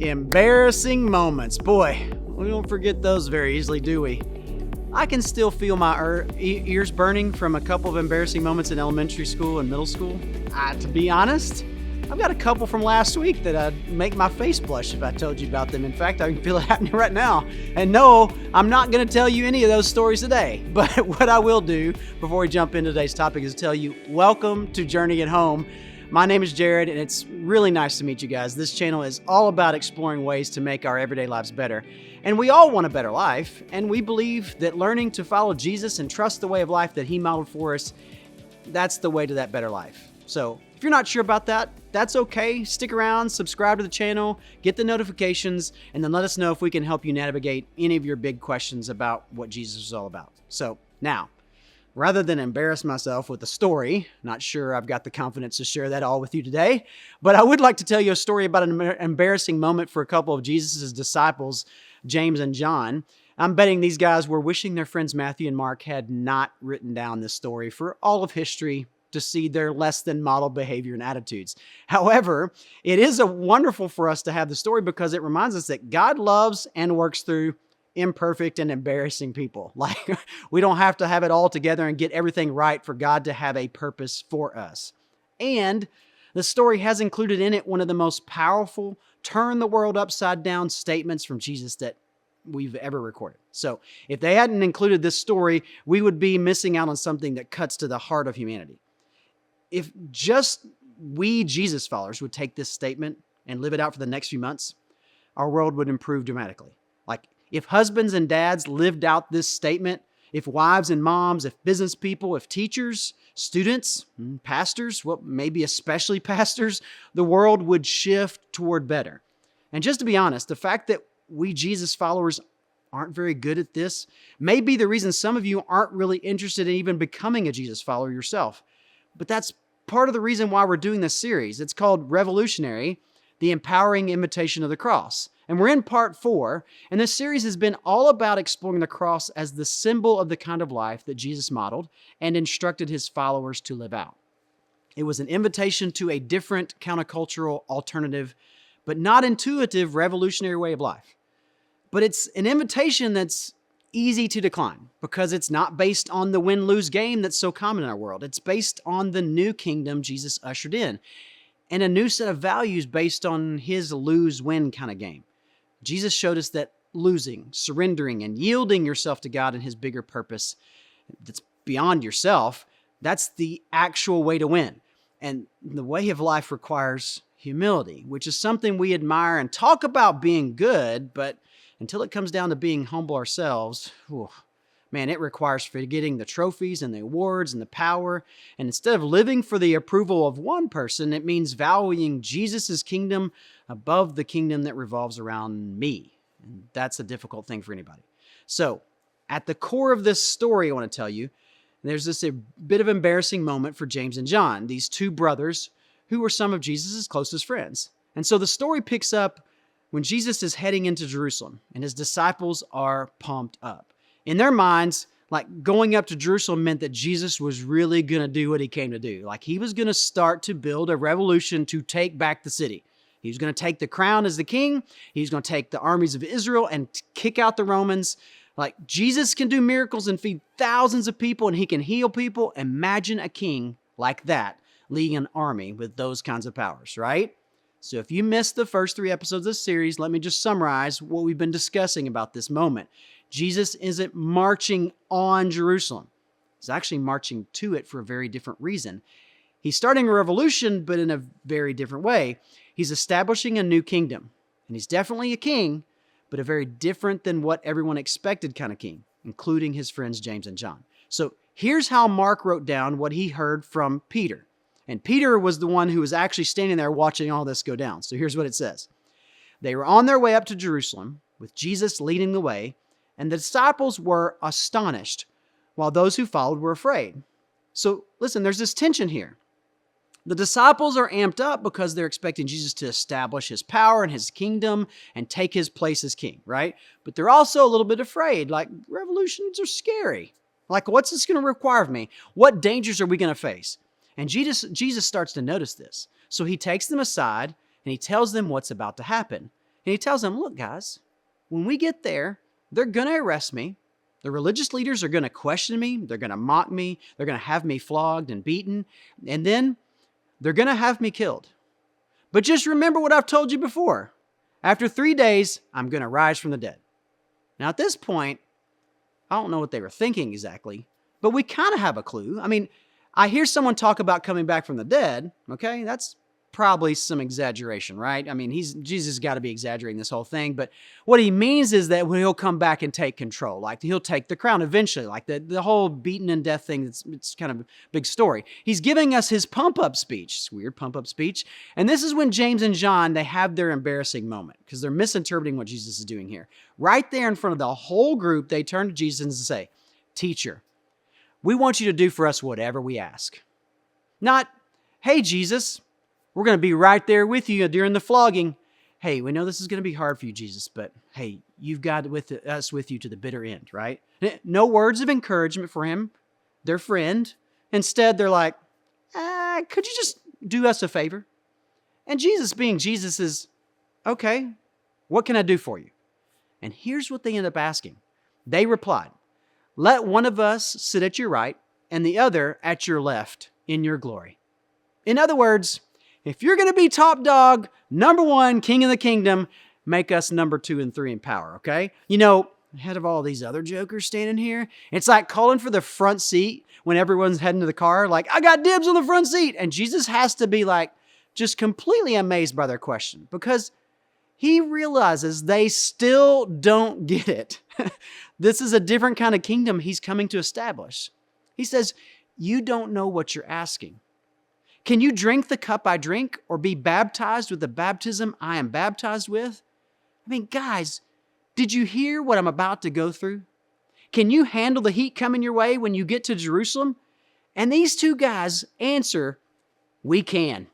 Embarrassing moments. Boy, we don't forget those very easily, do we? I can still feel my ears burning from a couple of embarrassing moments in elementary school and middle school. To be honest, I've got a couple from last week that I'd make my face blush if I told you about them. In fact, I can feel it happening right now. And no, I'm not going to tell you any of those stories today. But what I will do before we jump into today's topic is tell you, welcome to Journey at Home. My name is Jarrod, and it's really nice to meet you guys. This channel is all about exploring ways to make our everyday lives better. And we all want a better life, and we believe that learning to follow Jesus and trust the way of life that He modeled for us, that's the way to that better life. So if you're not sure about that, that's okay. Stick around, subscribe to the channel, get the notifications, and then let us know if we can help you navigate any of your big questions about what Jesus is all about. So now, rather than embarrass myself with a story, not sure I've got the confidence to share that all with you today, but I would like to tell you a story about an embarrassing moment for a couple of Jesus' disciples, James and John. I'm betting these guys were wishing their friends Matthew and Mark had not written down this story for all of history to see their less than model behavior and attitudes. However, it is wonderful for us to have the story because it reminds us that God loves and works through imperfect and embarrassing people. Like, we don't have to have it all together and get everything right for God to have a purpose for us. And the story has included in it one of the most powerful, turn the world upside down statements from Jesus that we've ever recorded. So if they hadn't included this story, we would be missing out on something that cuts to the heart of humanity. If just we Jesus followers would take this statement and live it out for the next few months, our world would improve dramatically. Like, if husbands and dads lived out this statement, if wives and moms, if business people, if teachers, students, pastors, well, maybe especially pastors, the world would shift toward better. And just to be honest, the fact that we Jesus followers aren't very good at this may be the reason some of you aren't really interested in even becoming a Jesus follower yourself. But that's part of the reason why we're doing this series. It's called Revolutionary, the Empowering Imitation of the Cross. And we're in part 4, and this series has been all about exploring the cross as the symbol of the kind of life that Jesus modeled and instructed His followers to live out. It was an invitation to a different countercultural, alternative, but not intuitive, revolutionary way of life. But it's an invitation that's easy to decline because it's not based on the win-lose game that's so common in our world. It's based on the new kingdom Jesus ushered in and a new set of values based on His lose-win kind of game. Jesus showed us that losing, surrendering, and yielding yourself to God and His bigger purpose that's beyond yourself, that's the actual way to win. And the way of life requires humility, which is something we admire and talk about being good, but until it comes down to being humble ourselves, man, it requires forgetting the trophies and the awards and the power. And instead of living for the approval of one person, it means valuing Jesus' kingdom above the kingdom that revolves around me. And that's a difficult thing for anybody. So at the core of this story, I want to tell you, there's this a bit of embarrassing moment for James and John, these two brothers who were some of Jesus' closest friends. And so the story picks up when Jesus is heading into Jerusalem and His disciples are pumped up. In their minds, like, going up to Jerusalem meant that Jesus was really going to do what He came to do. Like, He was going to start to build a revolution to take back the city. He was going to take the crown as the king. He's going to take the armies of Israel and kick out the Romans. Like, Jesus can do miracles and feed thousands of people, and He can heal people. Imagine a king like that leading an army with those kinds of powers, right? So if you missed the first 3 episodes of this series, let me just summarize what we've been discussing about this moment. Jesus isn't marching on Jerusalem. He's actually marching to it for a very different reason. He's starting a revolution, but in a very different way. He's establishing a new kingdom. And He's definitely a king, but a very different than what everyone expected kind of king, including His friends James and John. So here's how Mark wrote down what he heard from Peter. And Peter was the one who was actually standing there watching all this go down. So here's what it says. They were on their way up to Jerusalem with Jesus leading the way, and the disciples were astonished, while those who followed were afraid. So listen, there's this tension here. The disciples are amped up because they're expecting Jesus to establish His power and His kingdom and take His place as king, right? But they're also a little bit afraid, like, revolutions are scary. Like, what's this going to require of me? What dangers are we going to face? And Jesus starts to notice this. So He takes them aside and He tells them what's about to happen. And And he tells them, look, guys, when we get there, they're going to arrest me. The religious leaders are going to question me. They're going to mock me. They're going to have me flogged and beaten. And then they're going to have me killed. But just remember what I've told you before. After 3 days, I'm going to rise from the dead. Now, at this point, I don't know what they were thinking exactly, but we kind of have a clue. I mean, I hear someone talk about coming back from the dead. Okay, that's probably some exaggeration, right? I mean, Jesus got to be exaggerating this whole thing, but what he means is that he'll come back and take control. Like he'll take the crown eventually, like the whole beaten and death thing. It's kind of a big story. He's giving us his pump-up speech. It's weird pump-up speech. And this is when James and John, they have their embarrassing moment because they're misinterpreting what Jesus is doing here. Right there in front of the whole group, they turn to Jesus and say, "Teacher, we want you to do for us whatever we ask." Not, "Hey, Jesus, we're going to be right there with you during the flogging. Hey, we know this is going to be hard for you, Jesus, but hey, you've got us with you to the bitter end," right? No words of encouragement for him, their friend. Instead, they're like, "Could you just do us a favor?" And Jesus, being Jesus, is, "Okay, what can I do for you?" And here's what they end up asking. They replied, "Let one of us sit at your right and the other at your left in your glory." In other words, if you're going to be top dog, number one, king of the kingdom, make us number 2 and 3 in power, okay? You know, ahead of all these other jokers standing here, it's like calling for the front seat when everyone's heading to the car, like, "I got dibs on the front seat." And Jesus has to be like, just completely amazed by their question because he realizes they still don't get it. This is a different kind of kingdom he's coming to establish. He says, "You don't know what you're asking. Can you drink the cup I drink or be baptized with the baptism I am baptized with?" I mean, guys, did you hear what I'm about to go through? Can you handle the heat coming your way when you get to Jerusalem? And these two guys answer, "We can."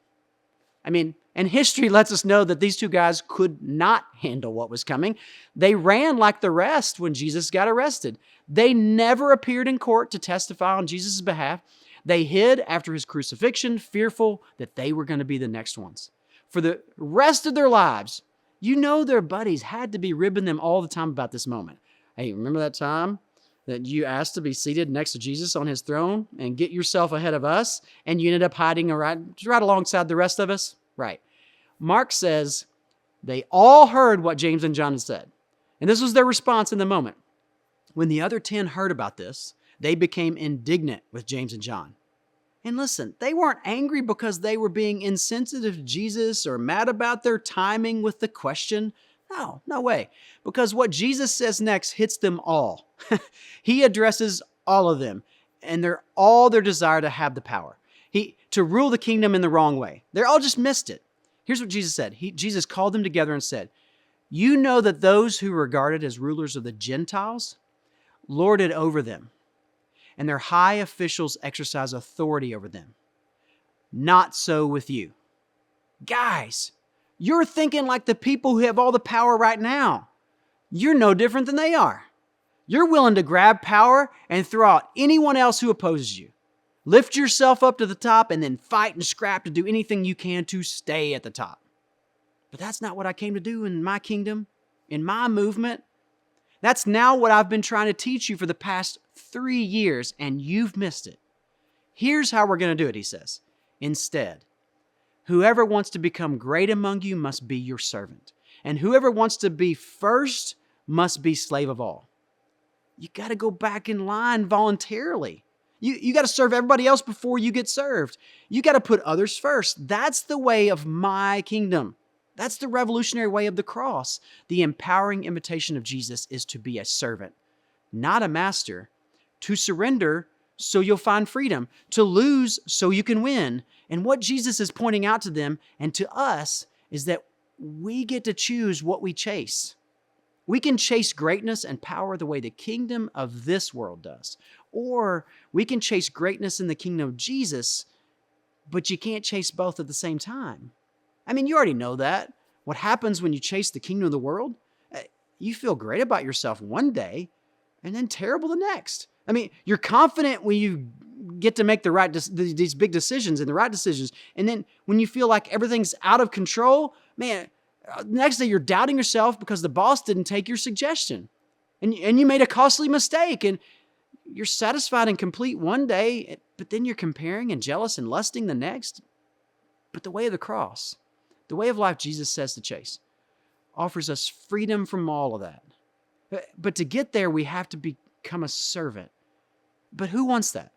I mean, and history lets us know that these two guys could not handle what was coming. They ran like the rest when Jesus got arrested. They never appeared in court to testify on Jesus' behalf. They hid after his crucifixion, fearful that they were going to be the next ones. For the rest of their lives, you know their buddies had to be ribbing them all the time about this moment. "Hey, remember that time that you asked to be seated next to Jesus on his throne and get yourself ahead of us, and you ended up hiding right alongside the rest of us?" Right. Mark says they all heard what James and John had said. And this was their response in the moment. When the other 10 heard about this, they became indignant with James and John. And listen, they weren't angry because they were being insensitive to Jesus or mad about their timing with the question. No way. Because what Jesus says next hits them all. He addresses all of them and their desire to have the power. To rule the kingdom in the wrong way. They're all just missed it. Here's what Jesus said. Jesus called them together and said, "You know that those who are regarded as rulers of the Gentiles lord it over them, and their high officials exercise authority over them. Not so with you." Guys, you're thinking like the people who have all the power right now. You're no different than they are. You're willing to grab power and throw out anyone else who opposes you. Lift yourself up to the top and then fight and scrap to do anything you can to stay at the top. But that's not what I came to do in my kingdom, in my movement. That's now what I've been trying to teach you for the past 3 years, and you've missed it. Here's how we're going to do it, he says. Instead, whoever wants to become great among you must be your servant, and whoever wants to be first must be slave of all. You got to go back in line voluntarily. You got to serve everybody else before you get served. You got to put others first. That's the way of my kingdom. That's the revolutionary way of the cross. The empowering invitation of Jesus is to be a servant, not a master. To surrender so you'll find freedom. To lose so you can win. And what Jesus is pointing out to them and to us is that we get to choose what we chase. We can chase greatness and power the way the kingdom of this world does. Or we can chase greatness in the kingdom of Jesus, but you can't chase both at the same time. I mean, you already know that. What happens when you chase the kingdom of the world? You feel great about yourself one day and then terrible the next. I mean, you're confident when you get to make these big decisions and the right decisions. And then when you feel like everything's out of control, man, Next day, you're doubting yourself because the boss didn't take your suggestion. And you made a costly mistake. And you're satisfied and complete one day, but then you're comparing and jealous and lusting the next. But the way of the cross, the way of life Jesus says to chase, offers us freedom from all of that. But to get there, we have to become a servant. But who wants that?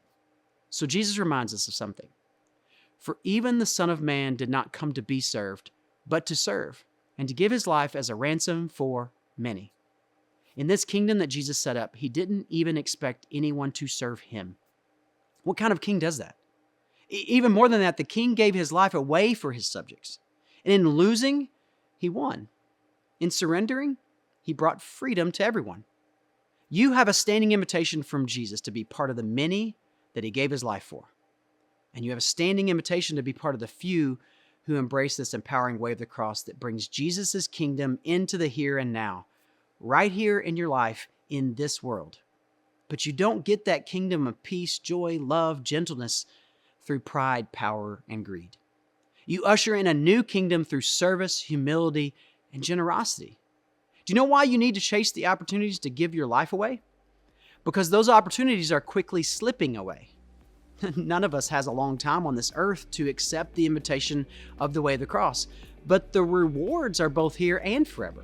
So Jesus reminds us of something. For even the Son of Man did not come to be served, but to serve, and to give his life as a ransom for many. In this kingdom that Jesus set up, he didn't even expect anyone to serve him. What kind of king does that? Even more than that, the king gave his life away for his subjects. And in losing, he won. In surrendering, he brought freedom to everyone. You have a standing invitation from Jesus to be part of the many that he gave his life for. And you have a standing invitation to be part of the few who embrace this empowering way of the cross that brings Jesus' kingdom into the here and now, right here in your life in this world. But you don't get that kingdom of peace, joy, love, gentleness through pride, power, and greed. You usher in a new kingdom through service, humility, and generosity. Do you know why you need to chase the opportunities to give your life away? Because those opportunities are quickly slipping away. None of us has a long time on this earth to accept the invitation of the way of the cross, but the rewards are both here and forever.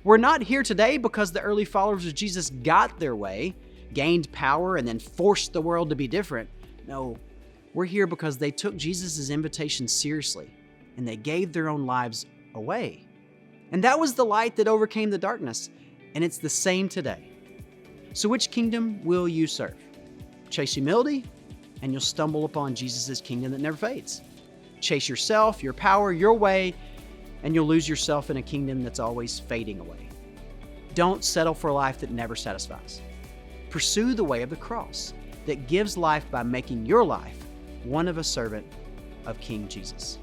We're not here today because the early followers of Jesus got their way, gained power, and then forced the world to be different. No, we're here because they took Jesus' invitation seriously, and they gave their own lives away. And that was the light that overcame the darkness, and it's the same today. So which kingdom will you serve? Chase humility, and you'll stumble upon Jesus' kingdom that never fades. Chase yourself, your power, your way, and you'll lose yourself in a kingdom that's always fading away. Don't settle for a life that never satisfies. Pursue the way of the cross that gives life by making your life one of a servant of King Jesus.